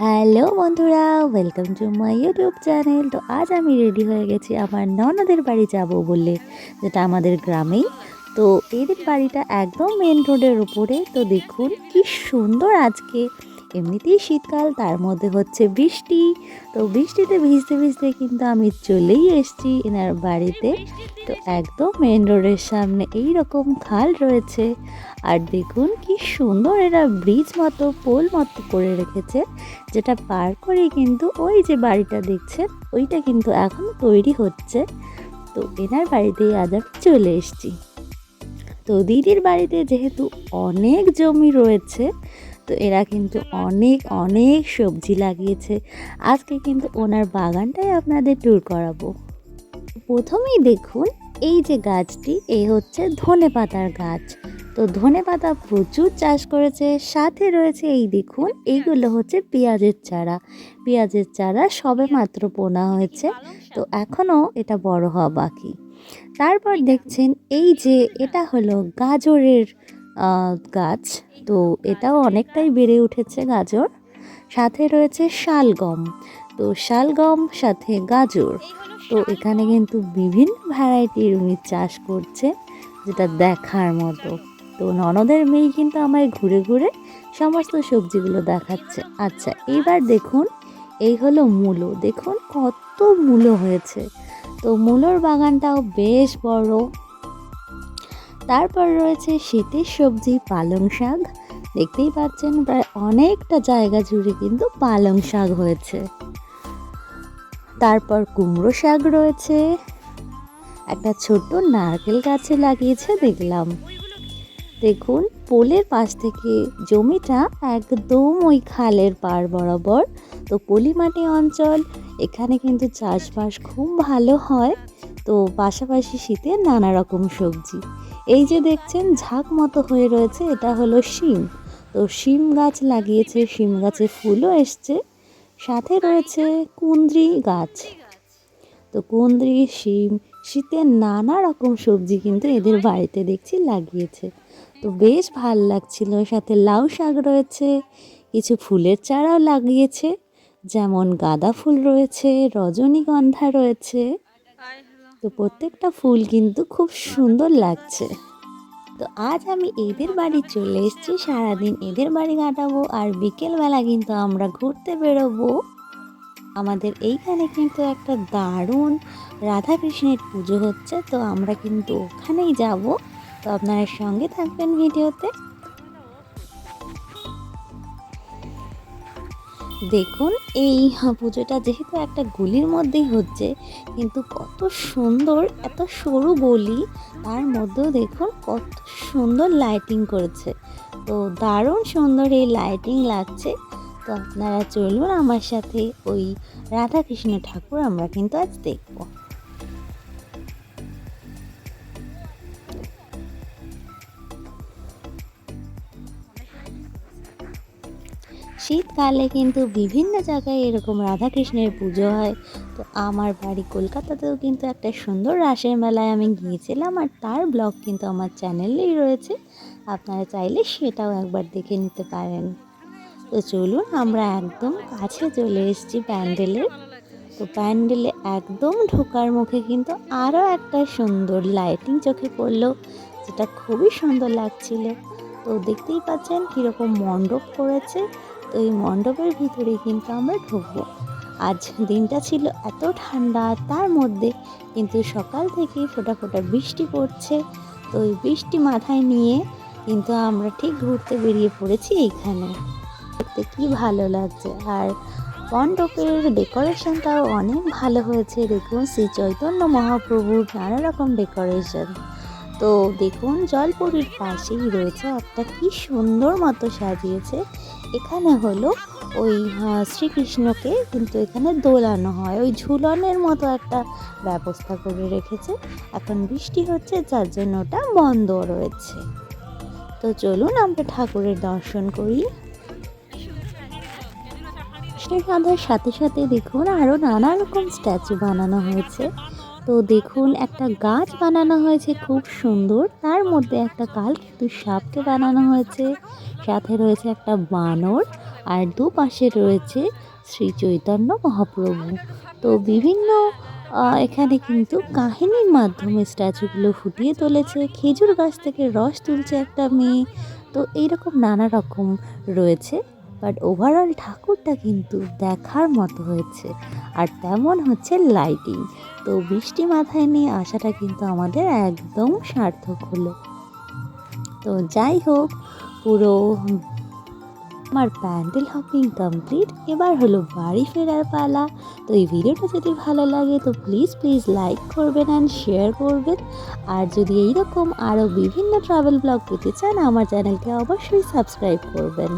Hello বন্ধুরা, welcome to my YouTube channel. তো আজ আমি রেডি হয়ে গেছি আমার ননদের বাড়ি যাব বলে, যেটা আমাদের গ্রামেই। তো এদের বাড়িটা একদম মেন রোডের উপরে। তো দেখুন কি সুন্দর আজকে, এমনিতেই শীতকাল, তার মধ্যে হচ্ছে বৃষ্টি। তো বৃষ্টিতে ভিজতে ভিজতে কিন্তু আমি চলেই এসেছি এনার বাড়িতে। তো একদম মেন রোডের সামনে এই রকম খাল রয়েছে। আর দেখুন কি সুন্দর এরা ব্রিজ মতো, পোল মতো করে রেখেছে, যেটা পার করে কিন্তু ওই যে বাড়িটা দেখছেন ওইটা কিন্তু এখন তৈরি হচ্ছে। তো এনার বাড়িতেই আজ আমি চলে এসেছি। তো দিদির বাড়িতে যেহেতু অনেক জমি রয়েছে, তো এরা কিন্তু অনেক অনেক সবজি লাগিয়েছে। আজকে কিন্তু ওনার বাগানটাই আপনাদের ট্যুর করাবো। প্রথমেই দেখুন এই যে গাছটি, এই হচ্ছে ধনেপাতার গাছ। তো ধনেপাতা প্রচুর চাষ করেছে। সাথে রয়েছে এই দেখুন, এইগুলো হচ্ছে পেঁয়াজের চারা। পেঁয়াজের চারা সবে মাত্র বোনা হয়েছে, তো এখনও এটা বড় হওয়া বাকি। তারপর দেখছেন এই যে এটা হলো গাজরের গাছ। তো এটাও অনেকটাই বেড়ে উঠেছে গাজর। সাথে রয়েছে শালগম। তো শালগম সাথে গাজর, তো এখানে কিন্তু বিভিন্ন ভ্যারাইটির উনি চাষ করছে, যেটা দেখার মতো। তো ননদের মেয়ে কিন্তু আমায় ঘুরে ঘুরে সমস্ত সবজিগুলো দেখাচ্ছে। আচ্ছা, এবার দেখুন এই হলো মূলো। দেখুন কত মূলো হয়েছে। তো মূলোর বাগানটাও বেশ বড়। তারপর রয়েছে শীতের সবজি পালং শাক। দেখতেই পাচ্ছেন প্রায় অনেকটা জায়গা জুড়ে কিন্তু পালং শাক হয়েছে। তারপর কুমড়ো শাক রয়েছে, একটা ছোট্ট নারকেল গাছে লাগিয়েছে দেখলাম। দেখুন পোলের পাশ থেকে জমিটা একদম ওই খালের পাড় বরাবর। তো পলিমাটি অঞ্চল, এখানে কিন্তু চাষবাস খুব ভালো হয়। তো পাশাপাশি শীতে নানা রকম সবজি, এই যে দেখছেন ঝাঁক মতো হয়ে রয়েছে, এটা হলো শিম। তো শিম গাছ লাগিয়েছে, শিম গাছে ফুলও এসছে। সাথে রয়েছে কুঁদরি গাছ। তো কুঁদরি, শিম, শীতের নানা রকম সবজি কিন্তু এদের বাড়িতে দেখছি লাগিয়েছে। তো বেশ ভাল লাগছিল। সাথে লাউ শাক রয়েছে, কিছু ফুলের চারাও লাগিয়েছে, যেমন গাঁদা ফুল রয়েছে, রজনীগন্ধা রয়েছে। তো প্রত্যেকটা ফুল কিন্তু খুব সুন্দর লাগছে। তো আজ আমি এদের বাড়ি চলে এসেছি, সারাদিন এদের বাড়ি কাটাবো, আর বিকেলবেলা কিন্তু আমরা ঘুরতে বেরোবো। আমাদের এইখানে কিন্তু একটা দারুণ রাধাকৃষ্ণের পুজো হচ্ছে, তো আমরা কিন্তু ওখানেই যাব। তো আপনারা সঙ্গে থাকবেন ভিডিওতে। দেখুন এই পুজোটা যেহেতু একটা গলির মধ্যেই হচ্ছে, কিন্তু কত সুন্দর, এত সরু গলি, তার মধ্যেও দেখুন কত সুন্দর লাইটিং করেছে। তো দারুণ সুন্দর এই লাইটিং লাগছে। তো আপনারা চলুন আমার সাথে, ওই রাধাকৃষ্ণ ঠাকুর আমরা কিন্তু আজ দেখব। শীতকালে কিন্তু বিভিন্ন জায়গায় এরকম রাধাকৃষ্ণের পুজো হয়। তো আমার বাড়ি কলকাতাতেও কিন্তু একটা সুন্দর রাসের মেলায় আমি গিয়েছিলাম, আর তার ব্লগ কিন্তু আমার চ্যানেলেই রয়েছে, আপনারা চাইলে সেটাও একবার দেখে নিতে পারেন। তো চলুন, আমরা একদম কাছে চলে এসেছি প্যান্ডেলের। তো প্যান্ডেলে একদম ঢোকার মুখে কিন্তু আরও একটা সুন্দর লাইটিং চোখে পড়লো, যেটা খুবই সুন্দর লাগছিল। তো দেখতেই পাচ্ছেন কীরকম মণ্ডপ করেছে। তো এই মণ্ডপের ভিতরে কিন্তু আমরা ঢুকবো। আজ দিনটা ছিল এত ঠান্ডা, তার মধ্যে কিন্তু সকাল থেকেই ফোঁটা ফোঁটা বৃষ্টি পড়ছে। তো এই বৃষ্টি মাথায় নিয়ে কিন্তু আমরা ঠিক ঘুরতে বেরিয়ে পড়েছি এইখানে। দেখতে কি ভালো লাগছে। আর মণ্ডপের ডেকোরেশনটাও অনেক ভালো হয়েছে। দেখুন শ্রী চৈতন্য মহাপ্রভুর নানা রকম ডেকোরেশন। তো দেখুন জলপুরীর পাশেই রয়েছে একটা কি সুন্দর মতো সাজিয়েছে। এখানে হলো ওই শ্রীকৃষ্ণকে কিন্তু এখানে দোলানো হয়, ওই ঝুলনের মতো একটা ব্যবস্থা করে রেখেছে। এখন বৃষ্টি হচ্ছে, যার জন্য ওটা বন্ধ রয়েছে। তো চলুন আমরা ঠাকুরের দর্শন করি। কৃষ্ণের সাথে সাথে দেখুন আরও নানা রকম স্ট্যাচু বানানো হয়েছে। তো দেখুন একটা গাছ বানানো হয়েছে খুব সুন্দর, তার মধ্যে একটা কালকেতু সাপকে বানানো হয়েছে। সাথে রয়েছে একটা বানর, আর দুপাশে রয়েছে শ্রী চৈতন্য মহাপ্রভু। তো বিভিন্ন এখানে কিন্তু কাহিনীর মাধ্যমে স্ট্যাচুগুলো ফুটিয়ে তুলেছে। খেজুর গাছ থেকে রস তুলছে একটা মেয়ে। তো এইরকম নানা রকম রয়েছে, বাট ওভারঅল ঠাকুরটা কিন্তু দেখার মতো হয়েছে। আর তেমন হচ্ছে লাইটিং। তো বৃষ্টি মাথায় নিয়ে আসাটা কিন্তু আমাদের একদম সার্থক হলো। তো যাই হোক, পুরো আমার প্যান্ডেল হপিং কমপ্লিট। এবার হলো বাড়ি ফেরার পালা। তো এই ভিডিওটা যদি ভালো লাগে তো প্লিজ লাইক করবেন অ্যান্ড শেয়ার করবেন। আর যদি এইরকম আরও বিভিন্ন ট্রাভেল ব্লগ পেতে চান আমার চ্যানেলকে অবশ্যই সাবস্ক্রাইব করবেন।